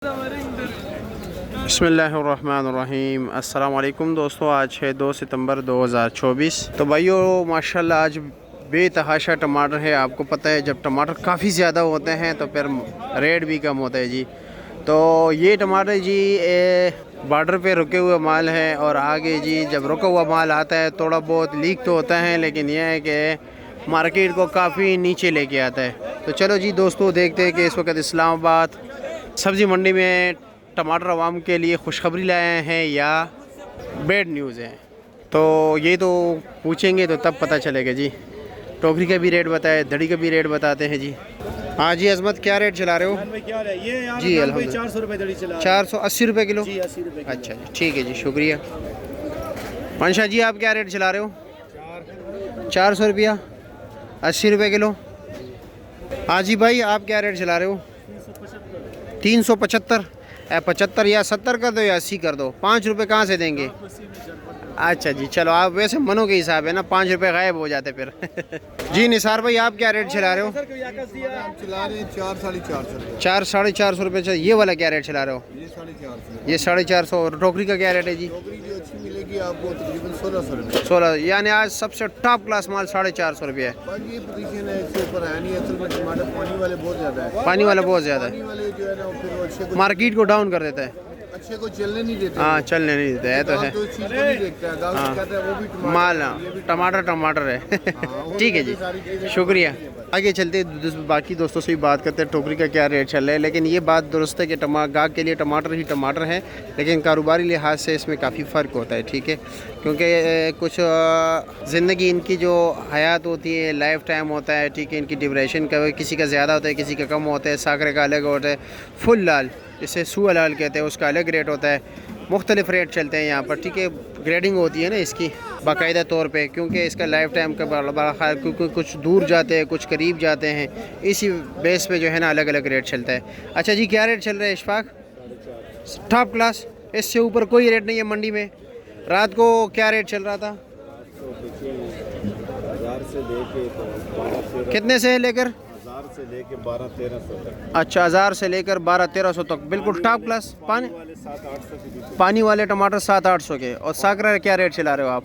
बिस्मिल्लाहिर्रहमानिर्रहीम। अस्सलाम वालेकुम दोस्तों, आज है 2 सितंबर 2024। तो भाइयों माशाल्लाह आज बेतहाशा टमाटर है। आपको पता है जब टमाटर काफ़ी ज़्यादा होते हैं तो फिर रेट भी कम होता है जी। तो ये टमाटर जी बॉर्डर पे रुके हुए माल है और आगे जी जब रुका हुआ माल आता है थोड़ा बहुत लीक तो होता है, लेकिन यह है कि मार्केट को काफ़ी नीचे लेके आता है। तो चलो जी दोस्तों देखते हैं कि इस वक्त इस्लामाबाद सब्ज़ी मंडी में टमाटर आवाम के लिए खुशखबरी लाए हैं या बैड न्यूज़ है। तो ये तो पूछेंगे तो तब पता चलेगा जी। टोकरी का भी रेट बताए, दड़ी का भी रेट बताते हैं जी। हाँ जी अजमत, क्या रेट चला रहे हो? ये जी अल्हम्दुलिल्लाह 400 रुपये दड़ी चला 480 रुपये किलो। जी 80 रुपये। अच्छा जी ठीक है जी, शुक्रिया। मंशा जी आप क्या रेट चला रहे हो? 400 रुपया 80 रुपये किलो। हाँ जी भाई आप क्या रेट चला रहे हो? 375। 75 या 70 कर दो या 80 कर दो, 5 रुपये कहाँ से देंगे? अच्छा जी चलो, आप वैसे मनों के हिसाब है ना, 5 रुपये गायब हो जाते फिर। जी निसार भाई आप क्या रेट चला रहे हो? चला रहे 4-4.5 4 साढ़े 400 रुपये। ये वाला क्या रेट चला रहे हो? ये 450। ये 450। और टोकरी का क्या रेट है जी? टोकरी भी अच्छी मिलेगी आपको तकरीबन 1600 रुपये। 16, यानी आज सबसे टॉप क्लास माल 450 रुपये है। बाकी ये पोजीशन है, इसके ऊपर है नहीं। असल में टमाटर पानी वाले बहुत ज़्यादा है। पानी वाला बहुत ज़्यादा पानी है, वाले जो है ना फिर वो अच्छे को मार्केट को डाउन कर देता है। अच्छे को चलने नहीं देते। हाँ चलने नहीं देता है, तो है तो चीज़ को नहीं देखता है। गाँव से कहता है वो भी टमाटर माल। है, ये भी टमाटर है। वो ठीक है भी जी, सारी चीज़ें शुक्रिया। आगे चलते बाकी दोस्तों से भी बात करते हैं टोकरी का क्या रेट चल रहा है। लेकिन ये बात दुरुस्त है कि गाहक के लिए टमाटर ही टमाटर है, लेकिन कारोबारी लिहाज से इसमें काफ़ी फ़र्क होता है। ठीक है, क्योंकि कुछ ज़िंदगी इनकी जो हयात होती है लाइफ टाइम होता है। ठीक है, इनकी ड्यूरेशन का किसी का ज़्यादा होता है, किसी का कम होता है। साकरे का अलग होता है, फुल लाल जिसे सूअ लाल कहते हैं उसका अलग रेट होता है। मुख्तलिफ रेट चलते हैं यहाँ पर। ठीक है, ग्रेडिंग होती है ना इसकी बाकायदा तौर पे, क्योंकि इसका लाइफ टाइम का बड़ा ख्याल, क्योंकि कुछ दूर जाते हैं कुछ करीब जाते हैं, इसी बेस पे जो है ना अलग अलग रेट चलता है। अच्छा जी क्या रेट चल रहा है इशफाक? टॉप क्लास, इससे ऊपर कोई रेट नहीं है मंडी में। रात को क्या रेट चल रहा था? कितने से लेकर? 1200-1300 तक। अच्छा 1000 से लेकर 1200-1300 तक, बिल्कुल टॉप क्लास। पानी वाले टमाटर 700-800 के। और साकरा क्या रेट चला रहे हो आप?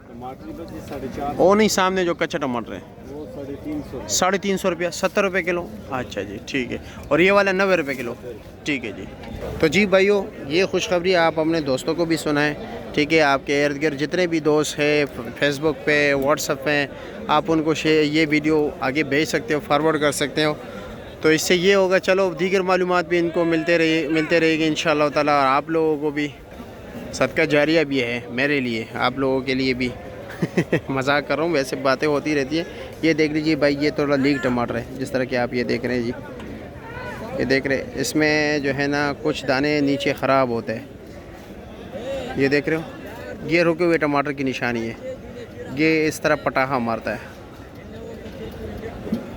टमाटर ओ नहीं, सामने जो कच्चा टमाटर है वो 350। 350 रुपया, 70 रुपये किलो। अच्छा जी ठीक है। और ये वाला 90 रुपये किलो। ठीक है जी। तो जी भाइयों ये खुशखबरी आप अपने दोस्तों को भी सुनाएं। ठीक है, आपके इर्द गिर्द जितने भी दोस्त हैं फेसबुक पे व्हाट्सएप पे, आप उनको ये वीडियो आगे भेज सकते हो, फॉरवर्ड कर सकते हो। तो इससे ये होगा, चलो दीगर मालूमात भी इनको मिलते रहेगी इंशाअल्लाह ताला। और आप लोगों को भी सदका जारिया भी है, मेरे लिए आप लोगों के लिए भी। मजाक कर रहा हूँ, वैसे बातें होती रहती हैं। ये देख लीजिए भाई, ये थोड़ा लीक टमाटर है जिस तरह के आप ये देख रहे हैं जी। ये देख रहे हैं, इसमें जो है ना कुछ दाने नीचे ख़राब होते हैं। ये देख रहे हो, ये रुके हुए टमाटर की निशानी है। ये इस तरह पटाखा मारता है।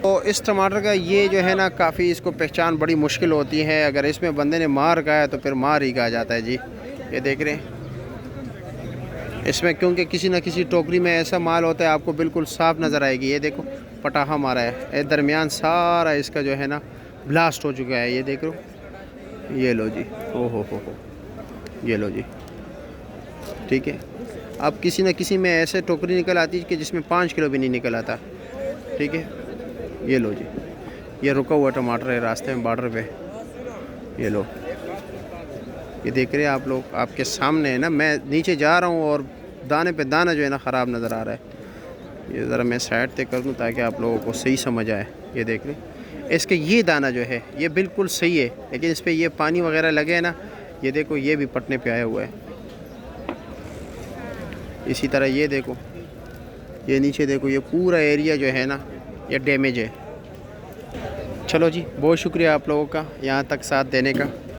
तो इस टमाटर का ये जो है ना काफ़ी, इसको पहचान बड़ी मुश्किल होती है। अगर इसमें बंदे ने मार कहा है तो फिर मार ही कहा जाता है जी। ये देख रहे हैं इसमें, क्योंकि किसी न किसी टोकरी में ऐसा माल होता है आपको बिल्कुल साफ़ नज़र आएगी। ये देखो पटाखा मारा है, दरमियान सारा इसका जो है ना ब्लास्ट हो चुका है। ये देख लो, ये लो जी, ओ हो, ये लो जी। ठीक है, अब किसी न किसी में ऐसे टोकरी निकल आती है कि जिसमें 5 किलो भी नहीं निकल आता। ठीक है, ये लो जी, ये रुका हुआ टमाटर है रास्ते में बॉर्डर पे। ये लो, ये देख रहे हैं आप लोग, आपके सामने है ना। मैं नीचे जा रहा हूँ और दाने पे दाना जो है ना ख़राब नज़र आ रहा है। ये ज़रा मैं साइड पे कर दूँ ताकि आप लोगों को सही समझ आए। ये देख रहे हैं, इसके ये दाना जो है ये बिल्कुल सही है, लेकिन इस पर ये पानी वगैरह लगे है ना। ये देखो, ये भी पटने पे आया हुआ है। इसी तरह ये देखो, ये नीचे देखो, ये पूरा एरिया जो है ना ये डैमेज है। चलो जी, बहुत शुक्रिया आप लोगों का यहाँ तक साथ देने का।